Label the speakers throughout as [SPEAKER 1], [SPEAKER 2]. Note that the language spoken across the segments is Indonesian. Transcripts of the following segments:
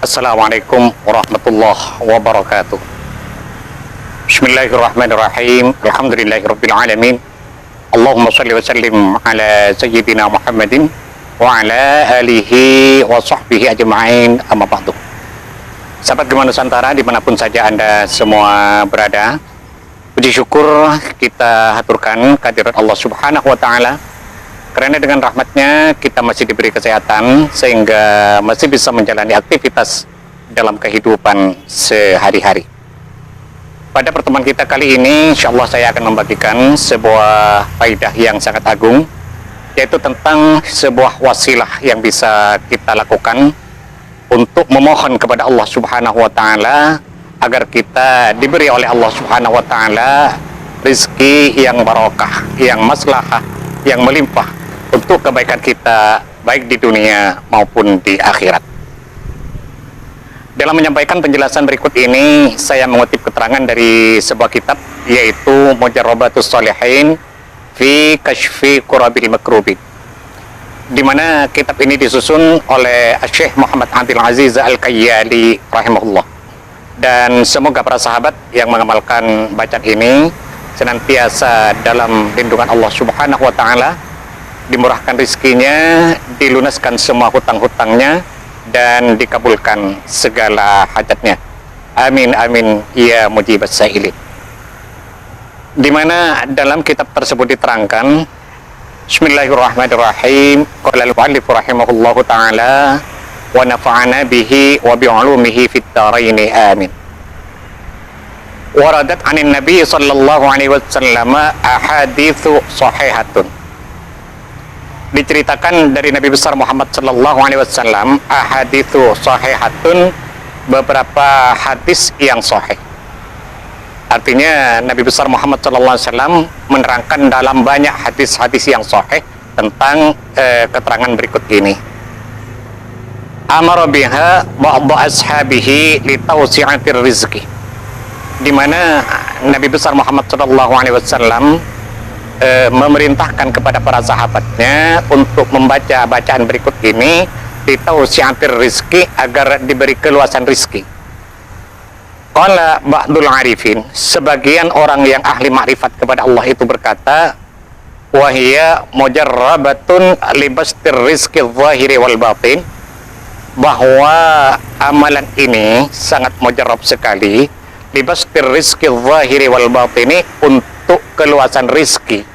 [SPEAKER 1] Assalamualaikum warahmatullahi wabarakatuh. Bismillahirrahmanirrahim. Alhamdulillahirabbil alamin. Allahumma shalli wa sallim ala sayyidina Muhammadin wa ala alihi wa sahbihi ajma'in, amma ba'du. Sahabat Gema Nusantara dimanapun saja Anda semua berada, puji syukur kita haturkan kehadirat Allah Subhanahu wa ta'ala, karena dengan rahmatnya kita masih diberi kesehatan sehingga masih bisa menjalani aktivitas dalam kehidupan sehari-hari. Pada pertemuan kita kali ini, insya Allah saya akan membagikan sebuah faidah yang sangat agung, yaitu tentang sebuah wasilah yang bisa kita lakukan untuk memohon kepada Allah Subhanahu wa ta'ala agar kita diberi oleh Allah Subhanahu wa ta'ala rizki yang barokah, yang maslahah, yang melimpah untuk kebaikan kita baik di dunia maupun di akhirat. Dalam menyampaikan penjelasan berikut ini, saya mengutip keterangan dari sebuah kitab, yaitu Mujarrabatus Shalihin fi Kashfi Qurabil Makrubin, di mana kitab ini disusun oleh Syekh Muhammad Abdul Aziz Al-Kayyali rahimahullah. Dan semoga para sahabat yang mengamalkan bacaan ini senantiasa dalam lindungan Allah Subhanahu wa ta'ala, dimurahkan rizkinya, dilunaskan semua hutang-hutangnya, dan dikabulkan segala hajatnya. Amin amin ya mujibas sa'ilin. Di mana dalam kitab tersebut diterangkan, Bismillahirrahmanirrahim, qala al-mu'allif rahimahullahu ta'ala wa nafa'ana bihi wa bi'ulumihi fid dharaini amin. Waradat 'anin nabi sallallahu alaihi wasallam ahaditsu sahihatun. Diceritakan dari Nabi besar Muhammad sallallahu alaihi wasallam ahaditsu sahihatun, beberapa hadis yang sahih. Artinya Nabi besar Muhammad sallallahu alaihi wasallam menerangkan dalam banyak hadis-hadis yang sahih tentang keterangan berikut ini. Amara biha ba'd ashabihi li tawsi'atir rizqi, di mana Nabi besar Muhammad sallallahu alaihi wasallam memerintahkan kepada para sahabatnya untuk membaca bacaan berikut ini di tawsi'atir rizqi, agar diberi keluasan rizki. Qala ba'dul arifin, sebagian orang yang ahli makrifat kepada Allah itu berkata, wa hiya mujarrabatun libastir rizqi zahiri wal batin, bahwa amalan ini sangat mujarrab sekali, libastir rizqi zahiri wal batini, untuk keluasan rizki,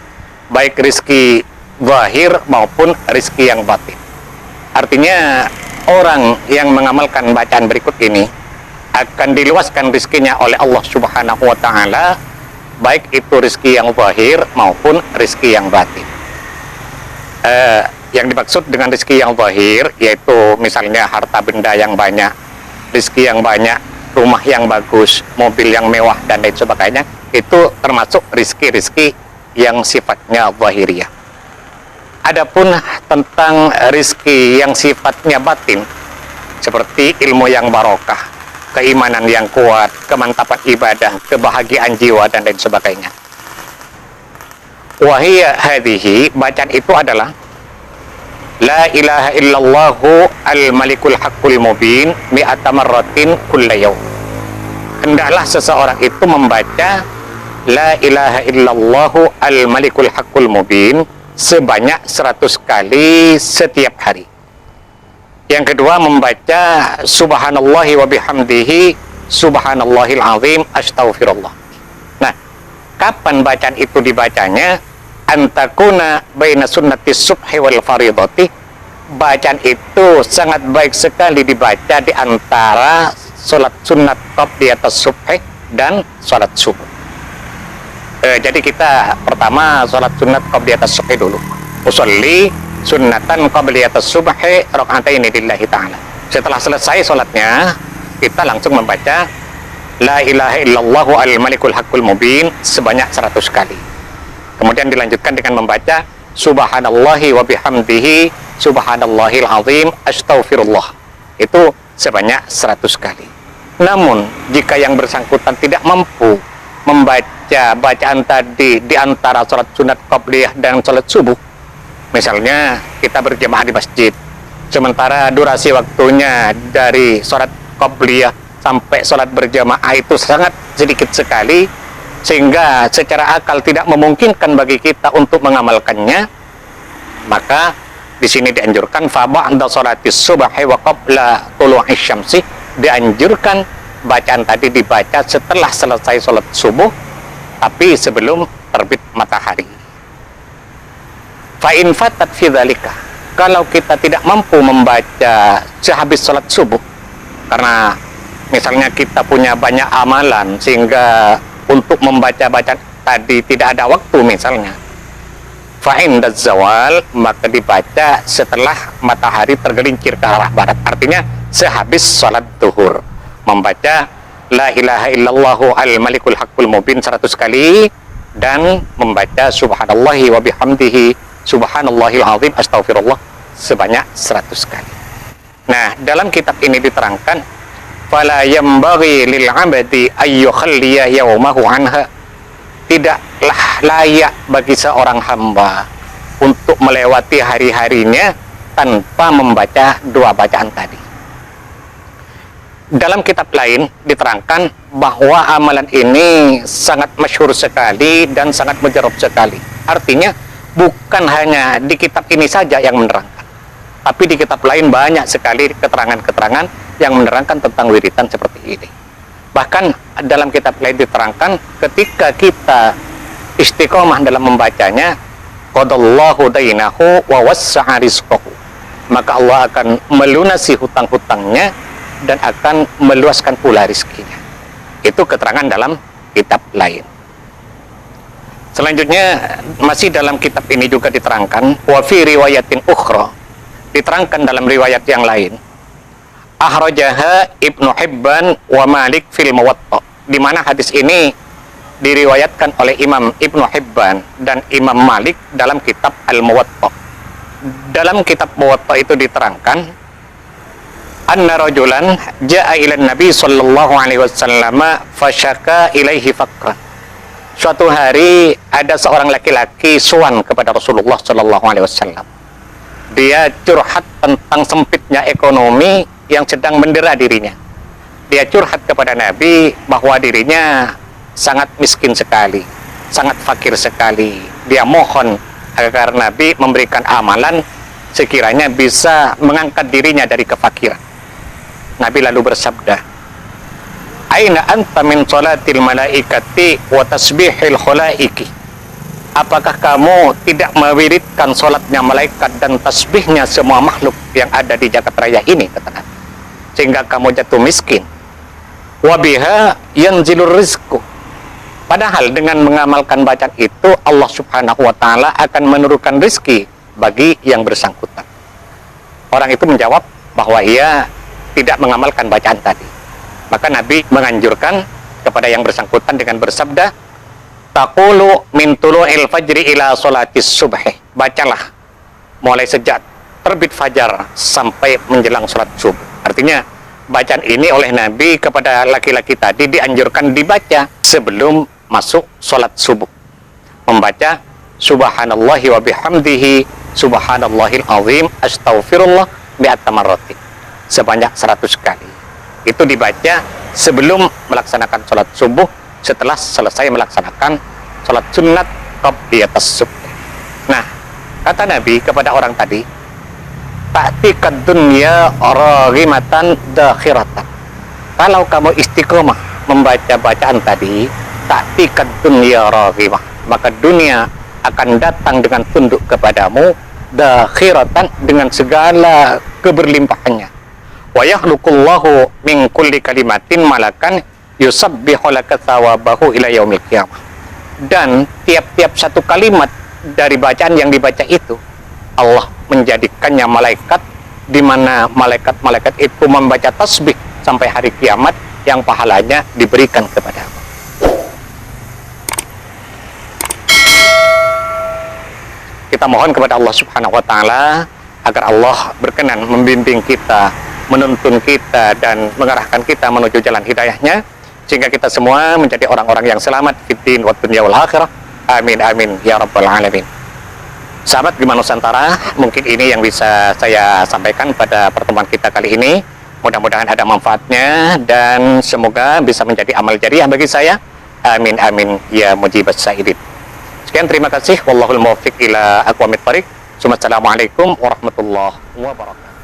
[SPEAKER 1] baik rizki zahir maupun rizki yang batin. Artinya orang yang mengamalkan bacaan berikut ini akan diluaskan rizkinya oleh Allah Subhanahu wa ta'ala, baik itu rizki yang zahir maupun rizki yang batin. Yang dimaksud dengan rizki yang zahir yaitu misalnya harta benda yang banyak, rizki yang banyak, rumah yang bagus, mobil yang mewah, dan lain sebagainya. Itu termasuk rizki-rizki yang sifatnya zahiriyah. Adapun tentang rizki yang sifatnya batin, seperti ilmu yang barokah, keimanan yang kuat, kemantapan ibadah, kebahagiaan jiwa, dan lain sebagainya. Wahiyya hadhihi, bacaan itu adalah la ilaha illallahu al-malikul haqqul mubin mi'ata marratin kulla yawm. Hendaklah seseorang itu membaca la ilaha illallahu al-malikul haqqul mubin sebanyak 100 kali setiap hari. Yang kedua, membaca subhanallahi wa bihamdihi subhanallahil azim astaghfirullah. Nah, kapan bacaan itu dibacanya? Antakuna baina sunnatis subhi wal faridati, bacaan itu sangat baik sekali dibaca di antara salat sunnat qabdiyatus subhi dan salat subuh. Jadi kita pertama salat sunnat qabdiyatus subhi dulu. Usolli sunnatan qabdiyatus subhi raka'ataini lillahi ta'ala. Setelah selesai salatnya, kita langsung membaca la ilaha illallahu al-malikul haqqul mubin sebanyak 100 kali. Kemudian dilanjutkan dengan membaca subhanallahi wa bihamdihi subhanallahil azim astaghfirullah. Itu sebanyak 100 kali. Namun jika yang bersangkutan tidak mampu membaca bacaan tadi di antara sholat sunat qabliyah dan sholat subuh, misalnya kita berjamaah di masjid, Sementara durasi waktunya dari sholat qabliyah sampai sholat berjamaah itu sangat sedikit sekali, sehingga secara akal tidak memungkinkan bagi kita untuk mengamalkannya. Maka di sini dianjurkan fa ba'da sholatis subhi wa qabla tulu'is syamsi, dianjurkan bacaan tadi dibaca setelah selesai sholat subuh tapi sebelum terbit matahari. Fa in fatat fi dzalika, kalau kita tidak mampu membaca sehabis sholat subuh karena misalnya kita punya banyak amalan sehingga untuk membaca bacaan tadi tidak ada waktu misalnya, fa'inda zawal, maka dibaca setelah matahari tergelincir ke arah barat, artinya sehabis sholat zuhur. Membaca la ilaha illallahu al-malikul haqqul mubin 100 kali dan membaca subhanallahi wa bihamdihi subhanallahil azim astaghfirullah sebanyak 100 kali. Nah, dalam kitab ini diterangkan fala yambaghi lil 'abdi ay yukhalliya yawmahu anha, tidaklah layak bagi seorang hamba untuk melewati hari-harinya tanpa membaca dua bacaan tadi. Dalam kitab lain diterangkan bahwa amalan ini sangat masyhur sekali dan sangat mujarab sekali. Artinya bukan hanya di kitab ini saja yang menerangkan, tapi di kitab lain banyak sekali keterangan-keterangan yang menerangkan tentang wiridan seperti ini. Bahkan dalam kitab lain diterangkan ketika kita istiqomah dalam membacanya, qadallahu dainahu wa wassa'a rizqahu, maka Allah akan melunasi hutang-hutangnya dan akan meluaskan pula rizkinya. Itu keterangan dalam kitab lain. Selanjutnya masih dalam kitab ini juga diterangkan wa fi riwayatin ukhra, diterangkan dalam riwayat yang lain, akhrajaha Ibnu Hibban wa Malik fil Muwatta, di mana hadis ini diriwayatkan oleh Imam Ibnu Hibban dan Imam Malik dalam kitab Al-Muwatta. Dalam kitab Muwatta itu diterangkan anna rajulan jaa ila Nabi sallallahu alaihi wasallam fasyaka ilaihi faqran. Suatu hari ada seorang laki-laki suan kepada Rasulullah sallallahu alaihi wasallam. Dia curhat tentang sempitnya ekonomi yang sedang mendera dirinya. Dia curhat kepada Nabi bahwa dirinya sangat miskin sekali, sangat fakir sekali. Dia mohon agar Nabi memberikan amalan sekiranya bisa mengangkat dirinya dari kefakiran. Nabi lalu bersabda, aina anta min salatil malaikati wa tasbihil khalaiki, apakah kamu tidak mewiridkan salatnya malaikat dan tasbihnya semua makhluk yang ada di jagat raya ini, kata Nabi, sehingga kamu jatuh miskin. Wa biha yanzilur rizqu, padahal dengan mengamalkan bacaan itu Allah subhanahu wa ta'ala akan menurunkan rizki bagi yang bersangkutan. Orang itu menjawab bahwa ia tidak mengamalkan bacaan tadi. Maka Nabi menganjurkan kepada yang bersangkutan dengan bersabda, taqulu min tulu'il fajri ila sholatis subhi, bacalah mulai sejak terbit fajar sampai menjelang sholat subuh. Artinya bacaan ini oleh Nabi kepada laki-laki tadi dianjurkan dibaca sebelum masuk sholat subuh. Membaca subhanallahi wa bihamdihi subhanallahil azim astaghfirullah mi'ata marratin sebanyak 100 kali. Itu dibaca sebelum melaksanakan sholat subuh, setelah selesai melaksanakan sholat sunat qabliyatas subuh. Nah, kata Nabi kepada orang tadi, ta'tikad dunya raghimatan dakhiratan, kalau kamu istiqomah membaca bacaan tadi, ta'tikad dunya raghimah, maka dunia akan datang dengan tunduk kepadamu, dakhiratan, dengan segala keberlimpahannya. Wa yakhluqullahu min kulli kalimatin malakan yusabbihu laka thawabahu ila yaumil qiyamah. Dan tiap-tiap satu kalimat dari bacaan yang dibaca itu, Allah menjadikannya malaikat, di mana malaikat-malaikat itu membaca tasbih sampai hari kiamat yang pahalanya diberikan kepadamu. Kita mohon kepada Allah subhanahu wa ta'ala agar Allah berkenan membimbing kita, menuntun kita dan mengarahkan kita menuju jalan hidayahnya, sehingga kita semua menjadi orang-orang yang selamat fid din wa dunya wal akhirah. Amin amin ya rabbal alamin. Sahabat Gema Nusantara, mungkin ini yang bisa saya sampaikan pada pertemuan kita kali ini. Mudah-mudahan ada manfaatnya dan semoga bisa menjadi amal jariah bagi saya. Amin amin ya mujibas sa'idin. Sekian, terima kasih. Wallahul muwaffiq ila aqwamit thoriq. Assalamualaikum warahmatullahi wabarakatuh.